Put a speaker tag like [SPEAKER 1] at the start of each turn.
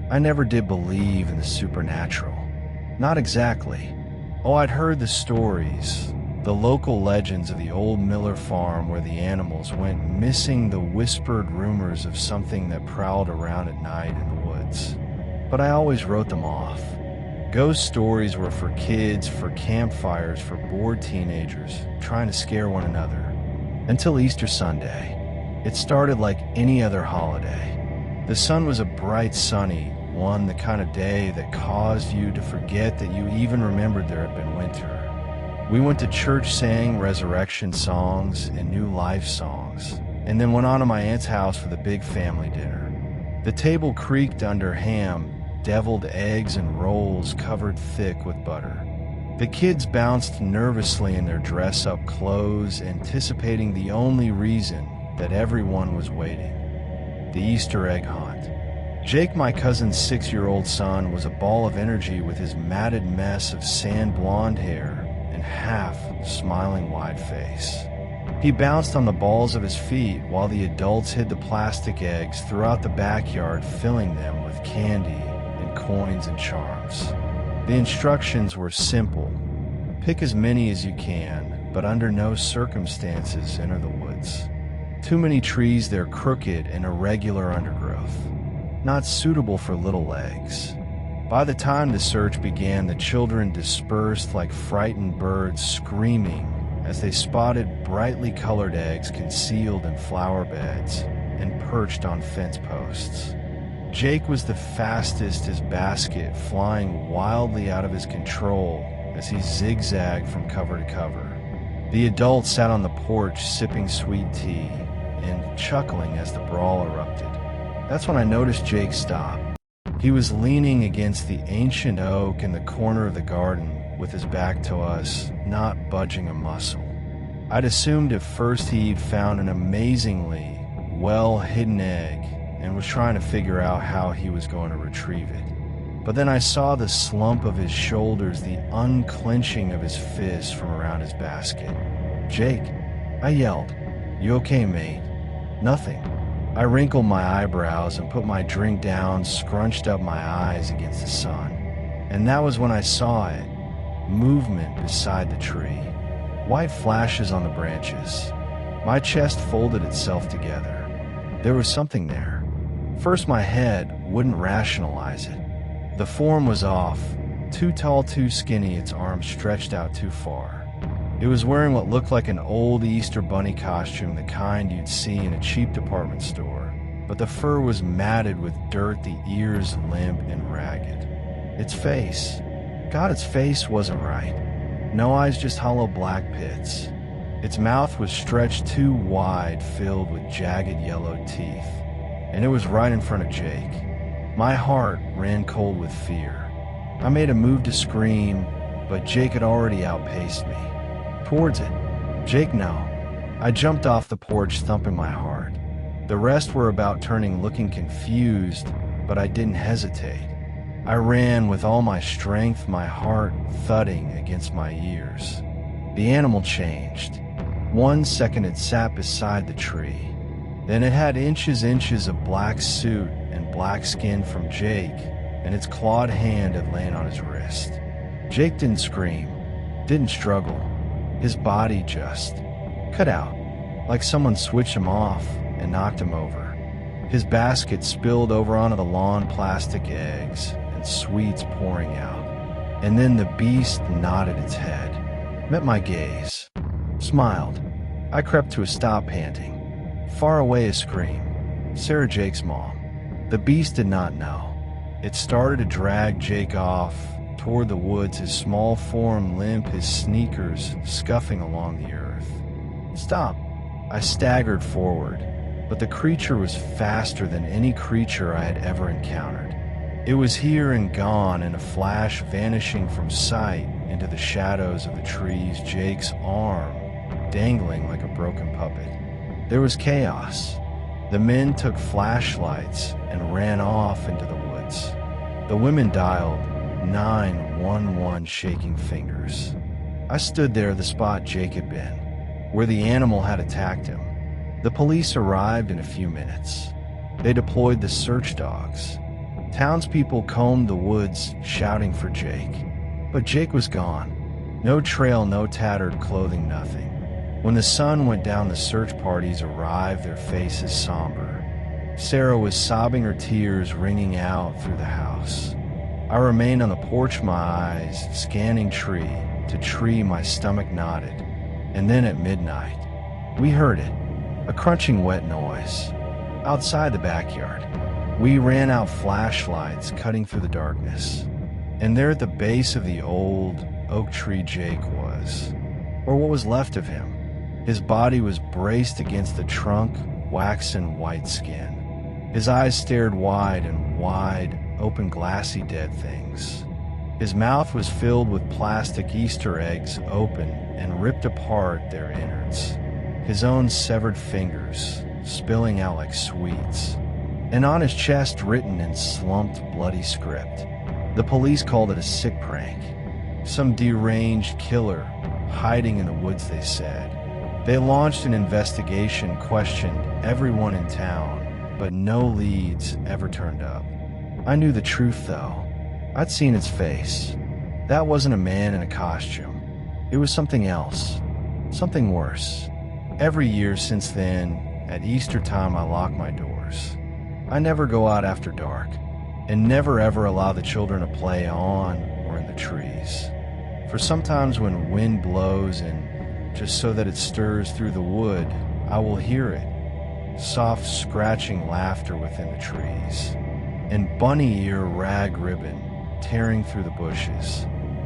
[SPEAKER 1] I never did believe in the supernatural. Not exactly. Oh, I'd heard the stories, the local legends of the old Miller farm where the animals went missing, the whispered rumors of something that prowled around at night in the woods. But I always wrote them off. Ghost stories were for kids, for campfires, for bored teenagers, trying to scare one another. Until Easter Sunday. It started like any other holiday. The sun was a bright, sunny one, the kind of day that caused you to forget that you even remembered there had been winter. We went to church, sang resurrection songs and new life songs, and then went on to my aunt's house for the big family dinner. The table creaked under ham, deviled eggs and rolls covered thick with butter. The kids bounced nervously in their dress-up clothes, anticipating the only reason that everyone was waiting: the Easter egg hunt. Jake, my cousin's 6-year-old son, was a ball of energy with his matted mess of sand blonde hair and half-smiling wide face. He bounced on the balls of his feet while the adults hid the plastic eggs throughout the backyard, filling them with candy and coins and charms. The instructions were simple. Pick as many as you can, but under no circumstances enter the woods. Too many trees, they're crooked and irregular undergrowth, not suitable for little legs. By the time the search began, the children dispersed like frightened birds, screaming as they spotted brightly colored eggs concealed in flower beds and perched on fence posts. Jake was the fastest, his basket flying wildly out of his control as he zigzagged from cover to cover. The adults sat on the porch sipping sweet tea and chuckling as the brawl erupted. That's when I noticed Jake stop. He was leaning against the ancient oak in the corner of the garden with his back to us, not budging a muscle. I'd assumed at first he'd found an amazingly well-hidden egg and was trying to figure out how he was going to retrieve it. But then I saw the slump of his shoulders, the unclenching of his fists from around his basket. "Jake," I yelled. "You okay, mate?" "Nothing." I wrinkled my eyebrows and put my drink down, scrunched up my eyes against the sun. And that was when I saw it. Movement beside the tree. White flashes on the branches. My chest folded itself together. There was something there. First, my head wouldn't rationalize it. The form was off. Too tall, too skinny, its arms stretched out too far. It was wearing what looked like an old Easter bunny costume, the kind you'd see in a cheap department store. But the fur was matted with dirt, the ears limp and ragged. Its face. God, its face wasn't right. No eyes, just hollow black pits. Its mouth was stretched too wide, filled with jagged yellow teeth. And it was right in front of Jake. My heart ran cold with fear. I made a move to scream, but Jake had already outpaced me. Towards it. "Jake, no." I jumped off the porch, thumping my heart. The rest were about turning, looking confused, but I didn't hesitate. I ran with all my strength, my heart thudding against my ears. The animal changed. 1 second it sat beside the tree. Then it had inches of black suit and black skin from Jake, and its clawed hand had lain on his wrist. Jake didn't scream, didn't struggle. His body just cut out, like someone switched him off and knocked him over. His basket spilled over onto the lawn, plastic eggs and sweets pouring out. And then the beast nodded its head, met my gaze, smiled. I crept to a stop, panting. Far away, a scream. Sarah, Jake's mom. The beast did not know. It started to drag Jake off toward the woods, his small form limp, his sneakers scuffing along the earth. "Stop!" I staggered forward, but the creature was faster than any creature I had ever encountered. It was here and gone in a flash, vanishing from sight into the shadows of the trees, Jake's arm dangling like a broken puppet. There was chaos. The men took flashlights and ran off into the woods. The women dialed 911, shaking fingers. I stood there, the spot Jake had been, where the animal had attacked him. The police arrived in a few minutes. They deployed the search dogs. Townspeople combed the woods, shouting for Jake. But Jake was gone. No trail, no tattered clothing, nothing. When the sun went down, the search parties arrived, their faces somber. Sarah was sobbing, her tears ringing out through the house. I remained on the porch, my eyes scanning tree to tree, my stomach knotted. And then at midnight, we heard it, a crunching wet noise, outside the backyard. We ran out, flashlights cutting through the darkness. And there at the base of the old oak tree Jake was, or what was left of him. His body was braced against the trunk, waxen white skin. His eyes stared wide and wide, open, glassy, dead things. His mouth was filled with plastic Easter eggs, open and ripped apart, their innards. His own severed fingers spilling out like sweets. And on his chest, written in slumped, bloody script, the police called it a sick prank. Some deranged killer hiding in the woods, they said. They launched an investigation, questioned everyone in town, but no leads ever turned up. I knew the truth, though. I'd seen its face. That wasn't a man in a costume. It was something else. Something worse. Every year since then, at Easter time, I lock my doors. I never go out after dark, and never ever allow the children to play on or in the trees. For sometimes when wind blows, and just so that it stirs through the wood, I will hear it. Soft scratching laughter within the trees, and bunny ear rag ribbon tearing through the bushes.